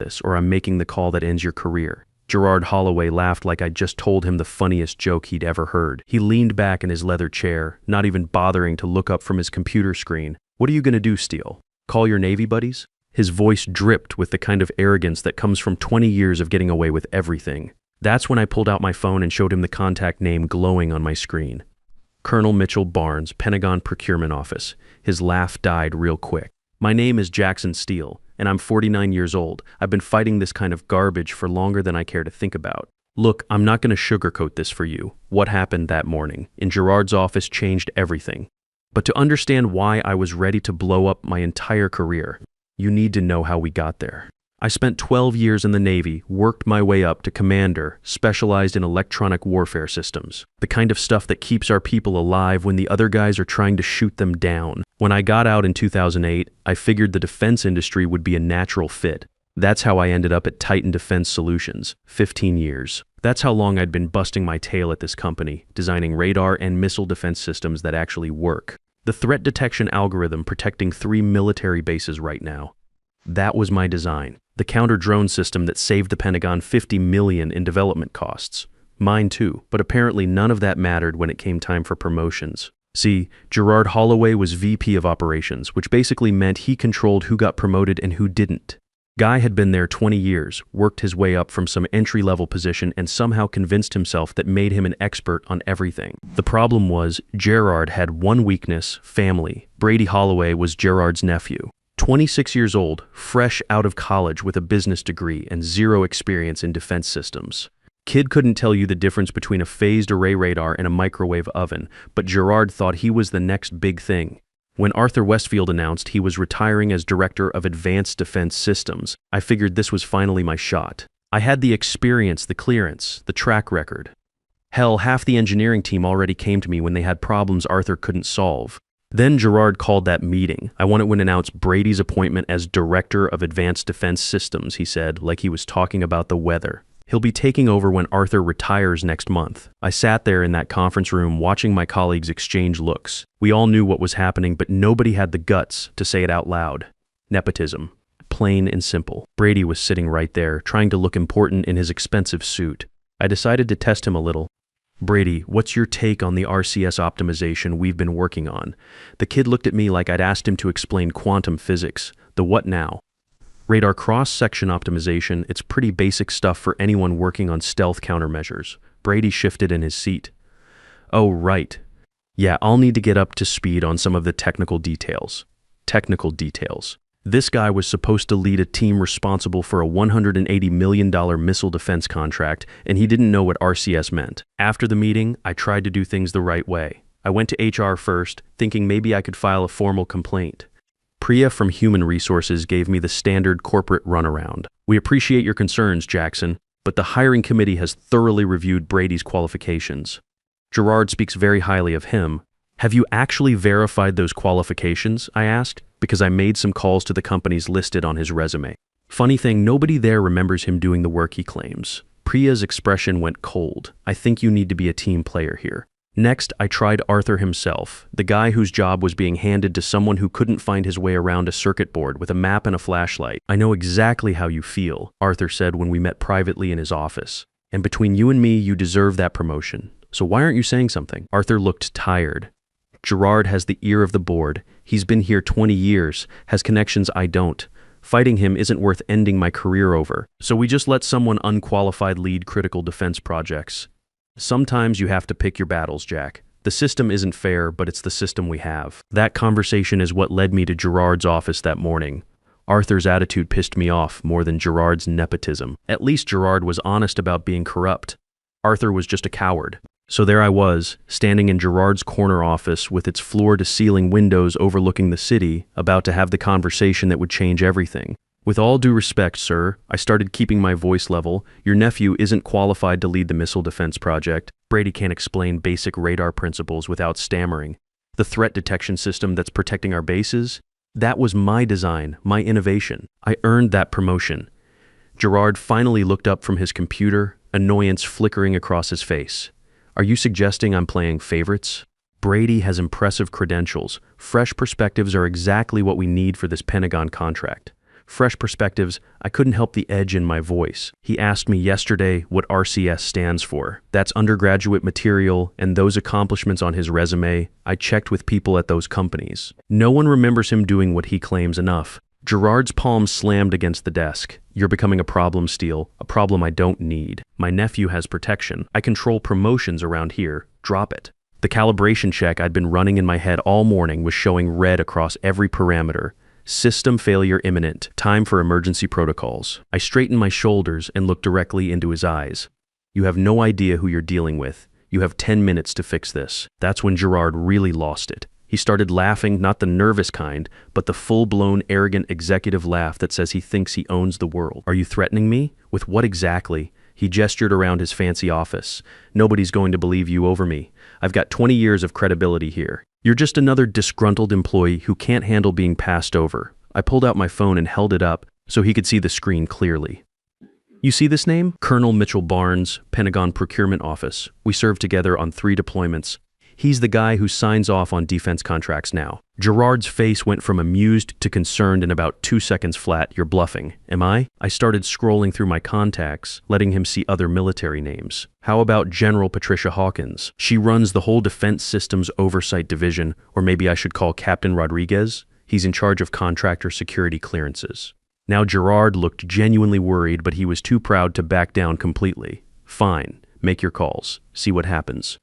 this, or I'm making the call that ends your career." Gerard Holloway laughed like I'd just told him the funniest joke he'd ever heard. He leaned back in his leather chair, not even bothering to look up from his computer screen. "What are you gonna do, Steele? Call your Navy buddies?" His voice dripped with the kind of arrogance that comes from 20 years of getting away with everything. That's when I pulled out my phone and showed him the contact name glowing on my screen. Colonel Mitchell Barnes, Pentagon Procurement Office. His laugh died real quick. "My name is Jackson Steele, and I'm 49 years old. I've been fighting this kind of garbage for longer than I care to think about. Look, I'm not going to sugarcoat this for you. What happened that morning in Gerard's office changed everything. But to understand why I was ready to blow up my entire career, you need to know how we got there. I spent 12 years in the Navy, worked my way up to commander, specialized in electronic warfare systems, the kind of stuff that keeps our people alive when the other guys are trying to shoot them down. When I got out in 2008, I figured the defense industry would be a natural fit. That's how I ended up at Titan Defense Solutions, 15 years. That's how long I'd been busting my tail at this company, designing radar and missile defense systems that actually work. The threat detection algorithm protecting 3 military bases right now. That was my design. The counter-drone system that saved the Pentagon $50 million in development costs. Mine too, but apparently none of that mattered when it came time for promotions. See, Gerard Holloway was VP of Operations, which basically meant he controlled who got promoted and who didn't. Guy had been there 20 years, worked his way up from some entry-level position, and somehow convinced himself that made him an expert on everything. The problem was, Gerard had one weakness: family. Brady Holloway was Gerard's nephew. 26 years old, fresh out of college with a business degree and zero experience in defense systems. Kid couldn't tell you the difference between a phased array radar and a microwave oven, but Gerard thought he was the next big thing. When Arthur Westfield announced he was retiring as Director of Advanced Defense Systems, I figured this was finally my shot. I had the experience, the clearance, the track record. Hell, half the engineering team already came to me when they had problems Arthur couldn't solve. Then Gerard called that meeting. I want to announce Brady's appointment as Director of Advanced Defense Systems, he said, like he was talking about the weather. He'll be taking over when Arthur retires next month. I sat there in that conference room watching my colleagues exchange looks. We all knew what was happening, but nobody had the guts to say it out loud. Nepotism. Plain and simple. Brady was sitting right there, trying to look important in his expensive suit. I decided to test him a little. "Brady, what's your take on the RCS optimization we've been working on?" The kid looked at me like I'd asked him to explain quantum physics. The what now? "Radar cross-section optimization, it's pretty basic stuff for anyone working on stealth countermeasures." Brady shifted in his seat. "Oh, right. Yeah, I'll need to get up to speed on some of the technical details." Technical details. This guy was supposed to lead a team responsible for a $180 million missile defense contract, and he didn't know what RCS meant. After the meeting, I tried to do things the right way. I went to HR first, thinking maybe I could file a formal complaint. Priya from Human Resources gave me the standard corporate runaround. "We appreciate your concerns, Jackson, but the hiring committee has thoroughly reviewed Brady's qualifications. Gerard speaks very highly of him." "Have you actually verified those qualifications?" I asked, because I made some calls to the companies listed on his resume. Funny thing, nobody there remembers him doing the work he claims. Priya's expression went cold. "I think you need to be a team player here." Next, I tried Arthur himself, the guy whose job was being handed to someone who couldn't find his way around a circuit board with a map and a flashlight. "I know exactly how you feel," Arthur said when we met privately in his office. "And between you and me, you deserve that promotion. So why aren't you saying something?" Arthur looked tired. "Gerard has the ear of the board. He's been here 20 years, has connections I don't. Fighting him isn't worth ending my career over. So we just let someone unqualified lead critical defense projects. Sometimes you have to pick your battles, Jack. The system isn't fair, but it's the system we have." That conversation is what led me to Gerard's office that morning. Arthur's attitude pissed me off more than Gerard's nepotism. At least Gerard was honest about being corrupt. Arthur was just a coward. So there I was, standing in Gerard's corner office with its floor-to-ceiling windows overlooking the city, about to have the conversation that would change everything. "With all due respect, sir," I started keeping my voice level, "your nephew isn't qualified to lead the missile defense project. Brady can't explain basic radar principles without stammering. The threat detection system that's protecting our bases? That was my design, my innovation. I earned that promotion." Gerard finally looked up from his computer, annoyance flickering across his face. "Are you suggesting I'm playing favorites? Brady has impressive credentials. Fresh perspectives are exactly what we need for this Pentagon contract. Fresh perspectives, I couldn't help the edge in my voice. He asked me yesterday what RCS stands for. That's undergraduate material, and those accomplishments on his resume, I checked with people at those companies. No one remembers him doing what he claims enough. Gerard's palm slammed against the desk. You're becoming a problem, Steele. A problem I don't need. My nephew has protection. I control promotions around here. Drop it. The calibration check I'd been running in my head all morning was showing red across every parameter. System failure imminent. Time for emergency protocols. I straightened my shoulders and looked directly into his eyes. You have no idea who you're dealing with. You have 10 minutes to fix this. That's when Gerard really lost it. He started laughing, not the nervous kind, but the full-blown, arrogant executive laugh that says he thinks he owns the world. Are you threatening me? With what exactly? He gestured around his fancy office. Nobody's going to believe you over me. I've got 20 years of credibility here. You're just another disgruntled employee who can't handle being passed over. I pulled out my phone and held it up so he could see the screen clearly. You see this name? Colonel Mitchell Barnes, Pentagon Procurement Office. We served together on 3 deployments. He's the guy who signs off on defense contracts now. Gerard's face went from amused to concerned in about 2 seconds flat. You're bluffing, am I? I started scrolling through my contacts, letting him see other military names. How about General Patricia Hawkins? She runs the whole Defense Systems Oversight Division, or maybe I should call Captain Rodriguez. He's in charge of contractor security clearances. Now Gerard looked genuinely worried, but he was too proud to back down completely. Fine, make your calls. See what happens.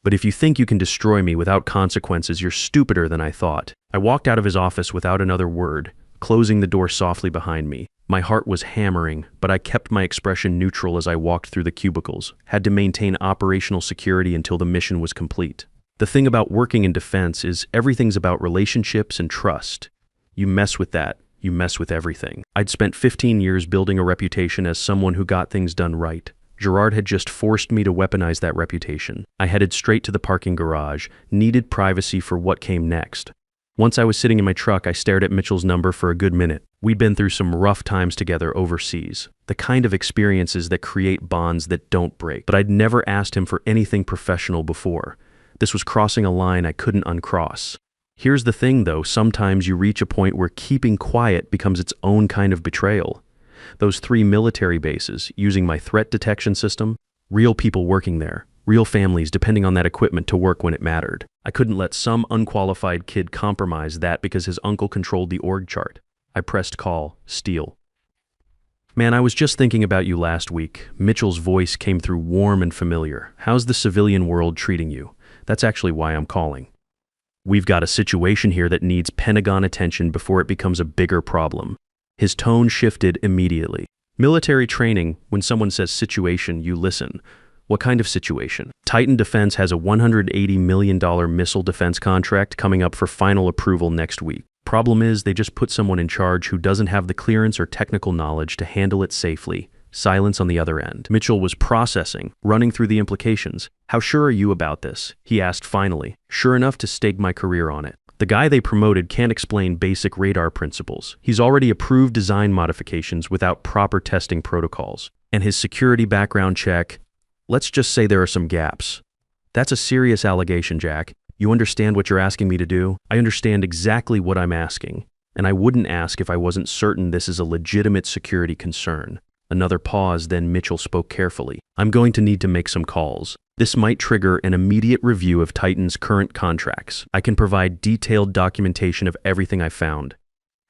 But if you think you can destroy me without consequences, you're stupider than I thought. I walked out of his office without another word, closing the door softly behind me. My heart was hammering, but I kept my expression neutral as I walked through the cubicles, had to maintain operational security until the mission was complete. The thing about working in defense is everything's about relationships and trust. You mess with that, you mess with everything. I'd spent 15 years building a reputation as someone who got things done right. Gerard had just forced me to weaponize that reputation. I headed straight to the parking garage, needed privacy for what came next. Once I was sitting in my truck, I stared at Mitchell's number for a good minute. We'd been through some rough times together overseas, the kind of experiences that create bonds that don't break. But I'd never asked him for anything professional before. This was crossing a line I couldn't uncross. Here's the thing, though, sometimes you reach a point where keeping quiet becomes its own kind of betrayal. Those 3 military bases, using my threat detection system, real people working there, real families depending on that equipment to work when it mattered. I couldn't let some unqualified kid compromise that because his uncle controlled the org chart. I pressed call, Steele. Man, I was just thinking about you last week. Mitchell's voice came through warm and familiar. How's the civilian world treating you? That's actually why I'm calling. We've got a situation here that needs Pentagon attention before it becomes a bigger problem. His tone shifted immediately. Military training, when someone says situation, you listen. What kind of situation? Titan Defense has a $180 million missile defense contract coming up for final approval next week. Problem is, they just put someone in charge who doesn't have the clearance or technical knowledge to handle it safely. Silence on the other end. Mitchell was processing, running through the implications. How sure are you about this? He asked finally. Sure enough to stake my career on it. The guy they promoted can't explain basic radar principles. He's already approved design modifications without proper testing protocols. And his security background check, let's just say there are some gaps. That's a serious allegation, Jack. You understand what you're asking me to do? I understand exactly what I'm asking. And I wouldn't ask if I wasn't certain this is a legitimate security concern. Another pause, then Mitchell spoke carefully. I'm going to need to make some calls. This might trigger an immediate review of Titan's current contracts. I can provide detailed documentation of everything I found.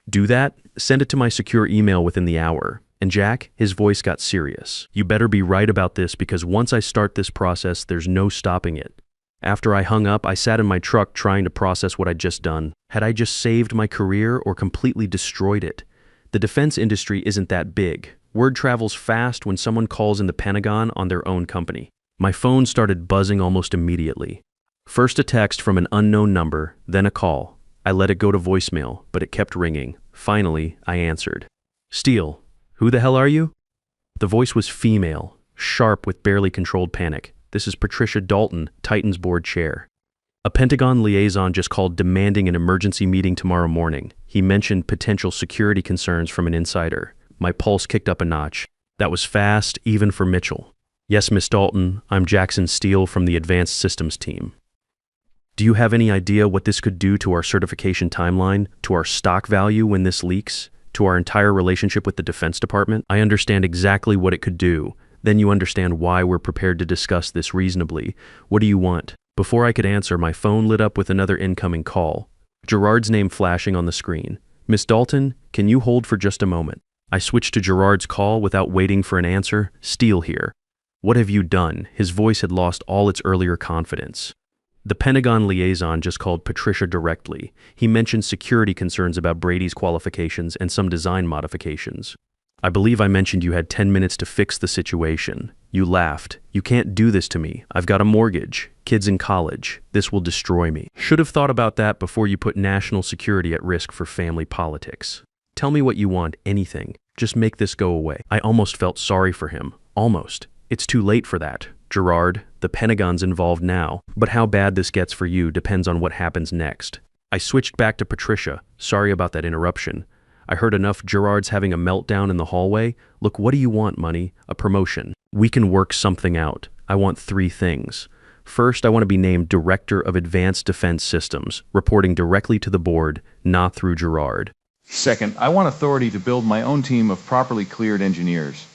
Do that? Send it to my secure email within the hour. And Jack, his voice got serious. You better be right about this because once I start this process, there's no stopping it. After I hung up, I sat in my truck trying to process what I'd just done. Had I just saved my career or completely destroyed it? The defense industry isn't that big. Word travels fast when someone calls in the Pentagon on their own company. My phone started buzzing almost immediately. First a text from an unknown number, then a call. I let it go to voicemail, but it kept ringing. Finally, I answered. Steele, who the hell are you? The voice was female, sharp with barely controlled panic. This is Patricia Dalton, Titan's board chair. A Pentagon liaison just called demanding an emergency meeting tomorrow morning. He mentioned potential security concerns from an insider. My pulse kicked up a notch. That was fast, even for Mitchell. Yes, Miss Dalton, I'm Jackson Steele from the Advanced Systems team. Do you have any idea what this could do to our certification timeline, to our stock value when this leaks? to our entire relationship with the Defense Department? I understand exactly what it could do. Then you understand why we're prepared to discuss this reasonably. What do you want? Before I could answer, my phone lit up with another incoming call. Gerard's name flashing on the screen. Miss Dalton, can you hold for just a moment? I switched to Gerard's call without waiting for an answer. Steele here. What have you done? His voice had lost all its earlier confidence. The Pentagon liaison just called Patricia directly. He mentioned security concerns about Brady's qualifications and some design modifications. I believe I mentioned you had 10 minutes to fix the situation. You laughed. You can't do this to me. I've got a mortgage, kids in college. This will destroy me. Should have thought about that before you put national security at risk for family politics. Tell me what you want, anything. Just make this go away. I almost felt sorry for him. Almost. It's too late for that. Gerard, the Pentagon's involved now, but how bad this gets for you depends on what happens next. I switched back to Patricia. Sorry about that interruption. I heard enough. Gerard's having a meltdown in the hallway. Look, what do you want, money? A promotion. We can work something out. I want 3 things. First, I want to be named Director of Advanced Defense Systems, reporting directly to the board, not through Gerard. Second, I want authority to build my own team of properly cleared engineers.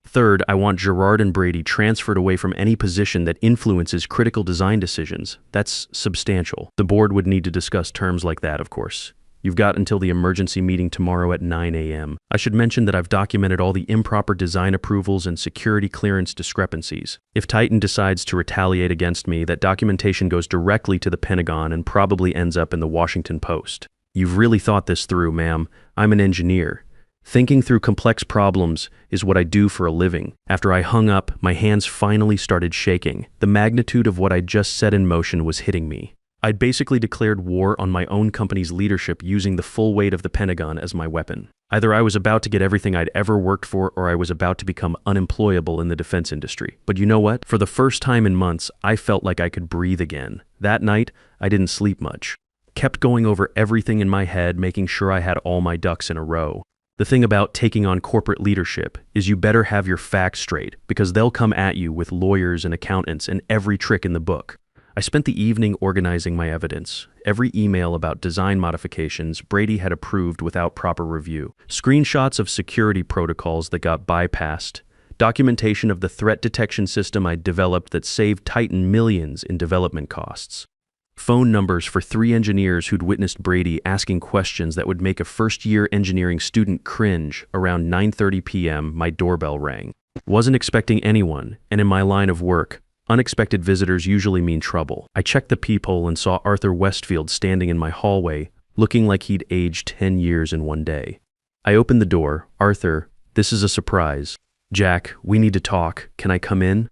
Third, I want Gerard and Brady transferred away from any position that influences critical design decisions. That's substantial. The board would need to discuss terms like that, of course. You've got until the emergency meeting tomorrow at 9 a.m. I should mention that I've documented all the improper design approvals and security clearance discrepancies. If Titan decides to retaliate against me, that documentation goes directly to the Pentagon and probably ends up in the Washington Post. You've really thought this through, ma'am. I'm an engineer. Thinking through complex problems is what I do for a living. After I hung up, my hands finally started shaking. The magnitude of what I'd just set in motion was hitting me. I'd basically declared war on my own company's leadership using the full weight of the Pentagon as my weapon. Either I was about to get everything I'd ever worked for, or I was about to become unemployable in the defense industry. But you know what? For the first time in months, I felt like I could breathe again. That night, I didn't sleep much. Kept going over everything in my head, making sure I had all my ducks in a row. The thing about taking on corporate leadership is you better have your facts straight, because they'll come at you with lawyers and accountants and every trick in the book. I spent the evening organizing my evidence. Every email about design modifications Brady had approved without proper review. Screenshots of security protocols that got bypassed. Documentation of the threat detection system I'd developed that saved Titan millions in development costs. Phone numbers for 3 engineers who'd witnessed Brady asking questions that would make a first-year engineering student cringe. Around 9:30 p.m., my doorbell rang. Wasn't expecting anyone, and in my line of work, unexpected visitors usually mean trouble. I checked the peephole and saw Arthur Westfield standing in my hallway, looking like he'd aged 10 years in one day. I opened the door. Arthur, this is a surprise. Jack, we need to talk. Can I come in?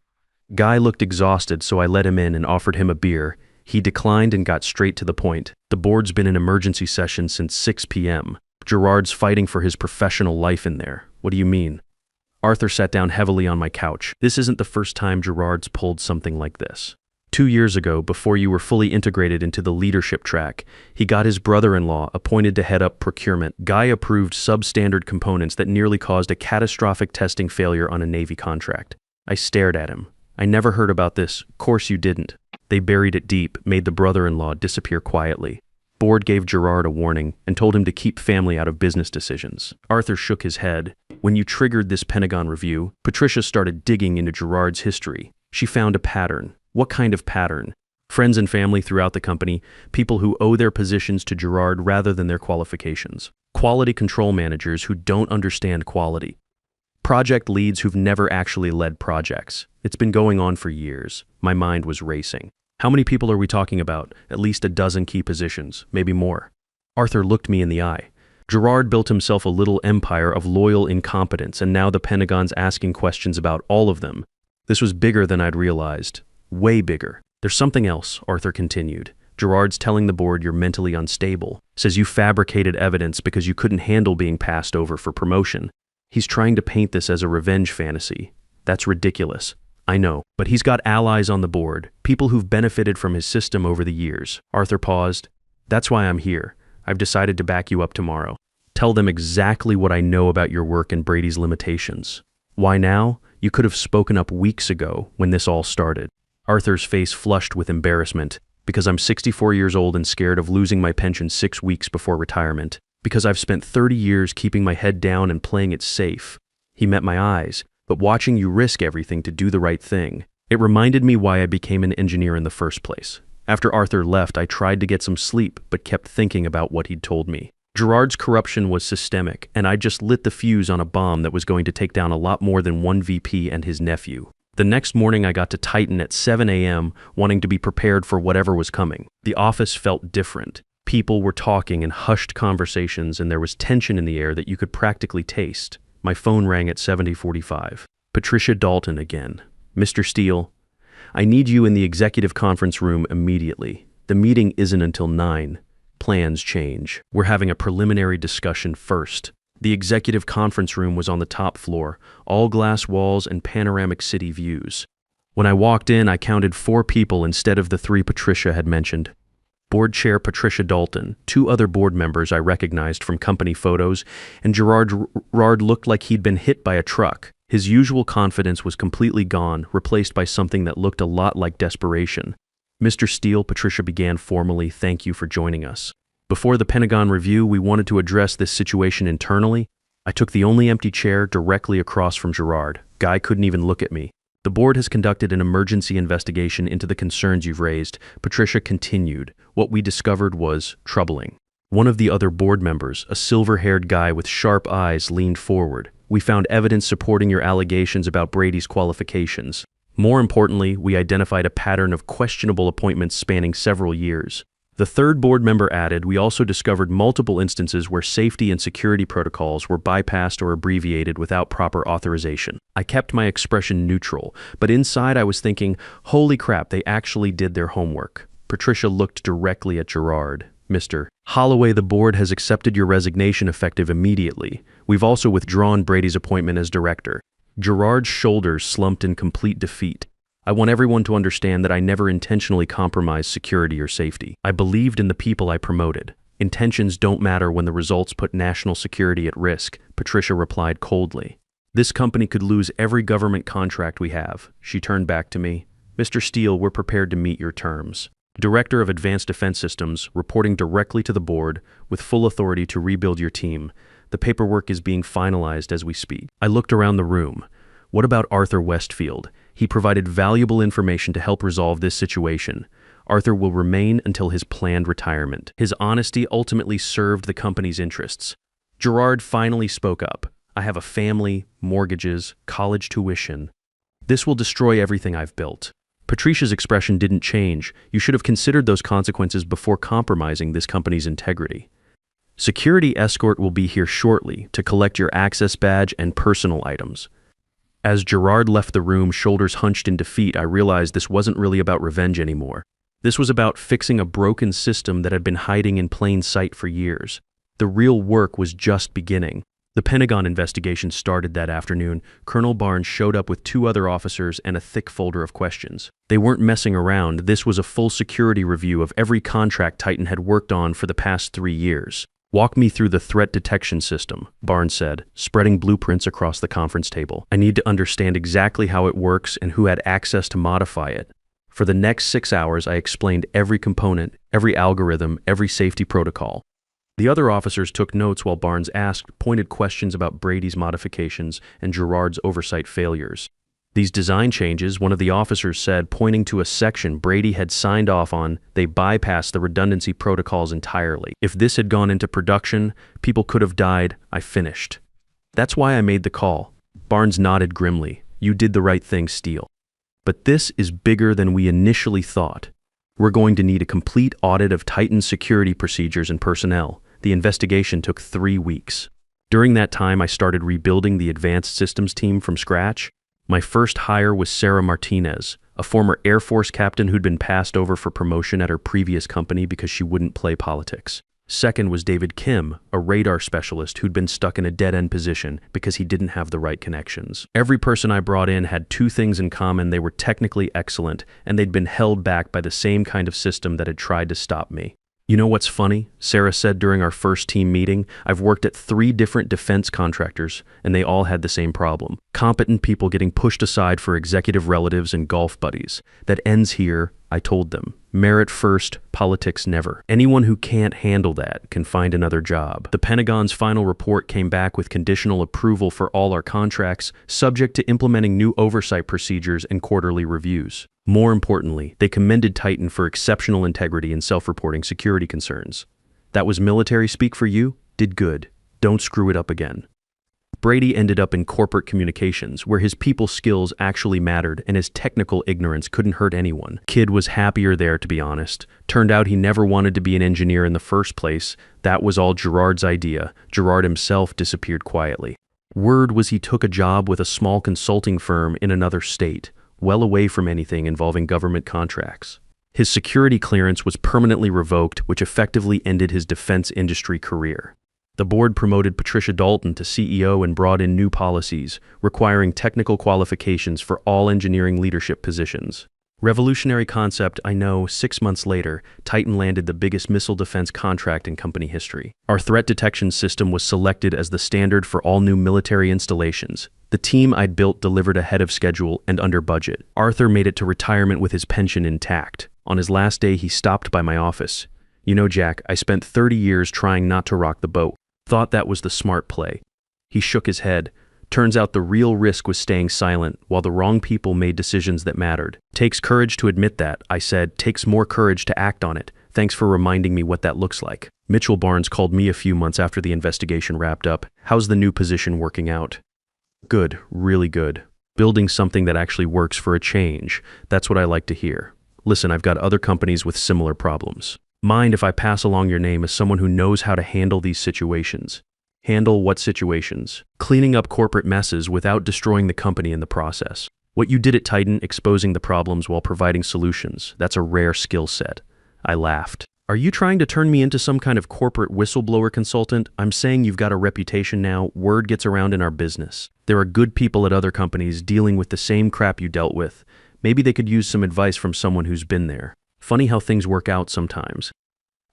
Guy looked exhausted, so I let him in and offered him a beer. He declined and got straight to the point. The board's been in emergency session since 6 p.m. Gerard's fighting for his professional life in there. What do you mean? Arthur sat down heavily on my couch. This isn't the first time Gerard's pulled something like this. 2 years ago, before you were fully integrated into the leadership track, he got his brother-in-law appointed to head up procurement. Guy approved substandard components that nearly caused a catastrophic testing failure on a Navy contract. I stared at him. I never heard about this. Of course you didn't. They buried it deep, made the brother-in-law disappear quietly. Board gave Gerard a warning and told him to keep family out of business decisions. Arthur shook his head. When you triggered this Pentagon review, Patricia started digging into Gerard's history. She found a pattern. What kind of pattern? Friends and family throughout the company, people who owe their positions to Gerard rather than their qualifications. Quality control managers who don't understand quality. Project leads who've never actually led projects. It's been going on for years. My mind was racing. How many people are we talking about? At least a dozen key positions, maybe more. Arthur looked me in the eye. Gerard built himself a little empire of loyal incompetence, and now the Pentagon's asking questions about all of them. This was bigger than I'd realized. Way bigger. There's something else, Arthur continued. Gerard's telling the board you're mentally unstable. Says you fabricated evidence because you couldn't handle being passed over for promotion. He's trying to paint this as a revenge fantasy. That's ridiculous. I know, but he's got allies on the board, people who've benefited from his system over the years. Arthur paused. That's why I'm here. I've decided to back you up tomorrow. Tell them exactly what I know about your work and Brady's limitations. Why now? You could have spoken up weeks ago when this all started. Arthur's face flushed with embarrassment. Because I'm 64 years old and scared of losing my pension 6 weeks before retirement. Because I've spent 30 years keeping my head down and playing it safe. He met my eyes, but watching you risk everything to do the right thing. It reminded me why I became an engineer in the first place. After Arthur left, I tried to get some sleep, but kept thinking about what he'd told me. Gerard's corruption was systemic, and I just lit the fuse on a bomb that was going to take down a lot more than one VP and his nephew. The next morning I got to Titan at 7 a.m., wanting to be prepared for whatever was coming. The office felt different. People were talking in hushed conversations, and there was tension in the air that you could practically taste. My phone rang at 7:45. Patricia Dalton again. Mr. Steele, I need you in the executive conference room immediately. The meeting isn't until 9. Plans change. We're having a preliminary discussion first. The executive conference room was on the top floor, all glass walls and panoramic city views. When I walked in, I counted 4 people instead of the 3 Patricia had mentioned. Board Chair Patricia Dalton, 2 other board members I recognized from company photos, and Gerard looked like he'd been hit by a truck. His usual confidence was completely gone, replaced by something that looked a lot like desperation. Mr. Steele, Patricia began formally, thank you for joining us. Before the Pentagon review, we wanted to address this situation internally. I took the only empty chair directly across from Gerard. Guy couldn't even look at me. The board has conducted an emergency investigation into the concerns you've raised. Patricia continued. What we discovered was troubling. One of the other board members, a silver-haired guy with sharp eyes, leaned forward. We found evidence supporting your allegations about Brady's qualifications. More importantly, we identified a pattern of questionable appointments spanning several years. The third board member added, we also discovered multiple instances where safety and security protocols were bypassed or abbreviated without proper authorization. I kept my expression neutral, but inside I was thinking, holy crap, they actually did their homework. Patricia looked directly at Gerard. Mr. Holloway, the board has accepted your resignation effective immediately. We've also withdrawn Brady's appointment as director. Gerard's shoulders slumped in complete defeat. I want everyone to understand that I never intentionally compromised security or safety. I believed in the people I promoted. Intentions don't matter when the results put national security at risk, Patricia replied coldly. This company could lose every government contract we have. She turned back to me. Mr. Steele, we're prepared to meet your terms. Director of Advanced Defense Systems, reporting directly to the board, with full authority to rebuild your team. The paperwork is being finalized as we speak. I looked around the room. What about Arthur Westfield? He provided valuable information to help resolve this situation. Arthur will remain until his planned retirement. His honesty ultimately served the company's interests. Gerard finally spoke up. I have a family, mortgages, college tuition. This will destroy everything I've built. Patricia's expression didn't change. You should have considered those consequences before compromising this company's integrity. Security escort will be here shortly to collect your access badge and personal items. As Gerard left the room, shoulders hunched in defeat, I realized this wasn't really about revenge anymore. This was about fixing a broken system that had been hiding in plain sight for years. The real work was just beginning. The Pentagon investigation started that afternoon. Colonel Barnes showed up with 2 other officers and a thick folder of questions. They weren't messing around. This was a full security review of every contract Titan had worked on for the past 3 years. Walk me through the threat detection system, Barnes said, spreading blueprints across the conference table. I need to understand exactly how it works and who had access to modify it. For the next 6 hours, I explained every component, every algorithm, every safety protocol. The other officers took notes while Barnes asked pointed questions about Brady's modifications and Gerard's oversight failures. These design changes, one of the officers said, pointing to a section Brady had signed off on, they bypassed the redundancy protocols entirely. If this had gone into production, people could have died. I finished. That's why I made the call. Barnes nodded grimly. You did the right thing, Steele. But this is bigger than we initially thought. We're going to need a complete audit of Titan's security procedures and personnel. The investigation took 3 weeks. During that time, I started rebuilding the advanced systems team from scratch. My first hire was Sarah Martinez, a former Air Force captain who'd been passed over for promotion at her previous company because she wouldn't play politics. Second was David Kim, a radar specialist who'd been stuck in a dead-end position because he didn't have the right connections. Every person I brought in had 2 things in common. They were technically excellent, and they'd been held back by the same kind of system that had tried to stop me. You know what's funny? Sarah said during our first team meeting, I've worked at 3 different defense contractors, and they all had the same problem. Competent people getting pushed aside for executive relatives and golf buddies. That ends here, I told them. Merit first, politics never. Anyone who can't handle that can find another job. The Pentagon's final report came back with conditional approval for all our contracts, subject to implementing new oversight procedures and quarterly reviews. More importantly, they commended Titan for exceptional integrity in self-reporting security concerns. That was military speak for you? Did good. Don't screw it up again. Brady ended up in corporate communications, where his people skills actually mattered and his technical ignorance couldn't hurt anyone. Kid was happier there, to be honest. Turned out he never wanted to be an engineer in the first place. That was all Gerard's idea. Gerard himself disappeared quietly. Word was he took a job with a small consulting firm in another state, well away from anything involving government contracts. His security clearance was permanently revoked, which effectively ended his defense industry career. The board promoted Patricia Dalton to CEO and brought in new policies, requiring technical qualifications for all engineering leadership positions. Revolutionary concept, I know. 6 months later, Titan landed the biggest missile defense contract in company history. Our threat detection system was selected as the standard for all new military installations. The team I'd built delivered ahead of schedule and under budget. Arthur made it to retirement with his pension intact. On his last day, he stopped by my office. You know, Jack, I spent 30 years trying not to rock the boat. Thought that was the smart play. He shook his head. Turns out the real risk was staying silent, while the wrong people made decisions that mattered. Takes courage to admit that, I said. Takes more courage to act on it. Thanks for reminding me what that looks like. Mitchell Barnes called me a few months after the investigation wrapped up. How's the new position working out? Good, really good. Building something that actually works for a change. That's what I like to hear. Listen, I've got other companies with similar problems. Mind if I pass along your name as someone who knows how to handle these situations? Handle what situations? Cleaning up corporate messes without destroying the company in the process. What you did at Titan, exposing the problems while providing solutions, that's a rare skill set. I laughed. Are you trying to turn me into some kind of corporate whistleblower consultant? I'm saying you've got a reputation now. Word gets around in our business. There are good people at other companies dealing with the same crap you dealt with. Maybe they could use some advice from someone who's been there. Funny how things work out sometimes.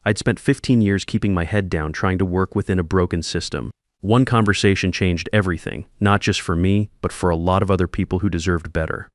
I'd spent 15 years keeping my head down trying to work within a broken system. One conversation changed everything, not just for me, but for a lot of other people who deserved better.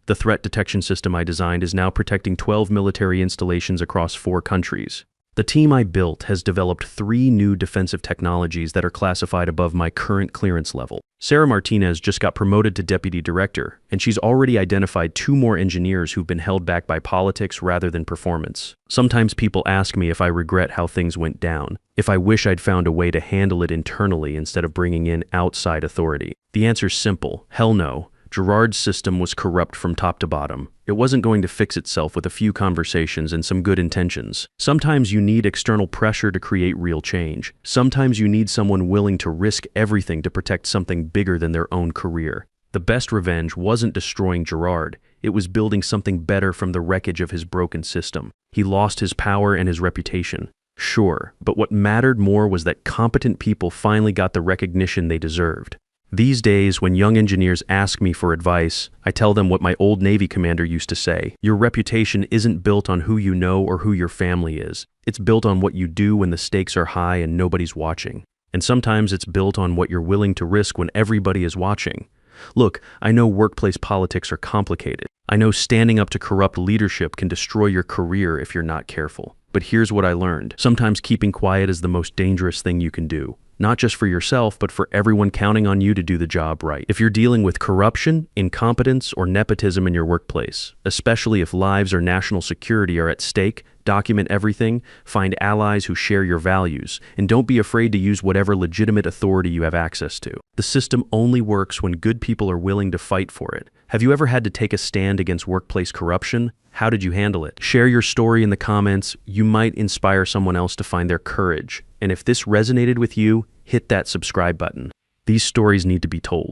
The threat detection system I designed is now protecting 12 military installations across 4 countries. The team I built has developed 3 new defensive technologies that are classified above my current clearance level. Sarah Martinez just got promoted to deputy director, and she's already identified 2 more engineers who've been held back by politics rather than performance. Sometimes people ask me if I regret how things went down, if I wish I'd found a way to handle it internally instead of bringing in outside authority. The answer's simple: hell no. Gerard's system was corrupt from top to bottom. It wasn't going to fix itself with a few conversations and some good intentions. Sometimes you need external pressure to create real change. Sometimes you need someone willing to risk everything to protect something bigger than their own career. The best revenge wasn't destroying Gerard. It was building something better from the wreckage of his broken system. He lost his power and his reputation. Sure, but what mattered more was that competent people finally got the recognition they deserved. These days, when young engineers ask me for advice, I tell them what my old Navy commander used to say: your reputation isn't built on who you know or who your family is. It's built on what you do when the stakes are high and nobody's watching. And sometimes it's built on what you're willing to risk when everybody is watching. Look, I know workplace politics are complicated. I know standing up to corrupt leadership can destroy your career if you're not careful. But here's what I learned. Sometimes keeping quiet is the most dangerous thing you can do. Not just for yourself, but for everyone counting on you to do the job right. If you're dealing with corruption, incompetence, or nepotism in your workplace, especially if lives or national security are at stake, document everything, find allies who share your values, and don't be afraid to use whatever legitimate authority you have access to. The system only works when good people are willing to fight for it. Have you ever had to take a stand against workplace corruption? How did you handle it? Share your story in the comments. You might inspire someone else to find their courage. And if this resonated with you, hit that subscribe button. These stories need to be told.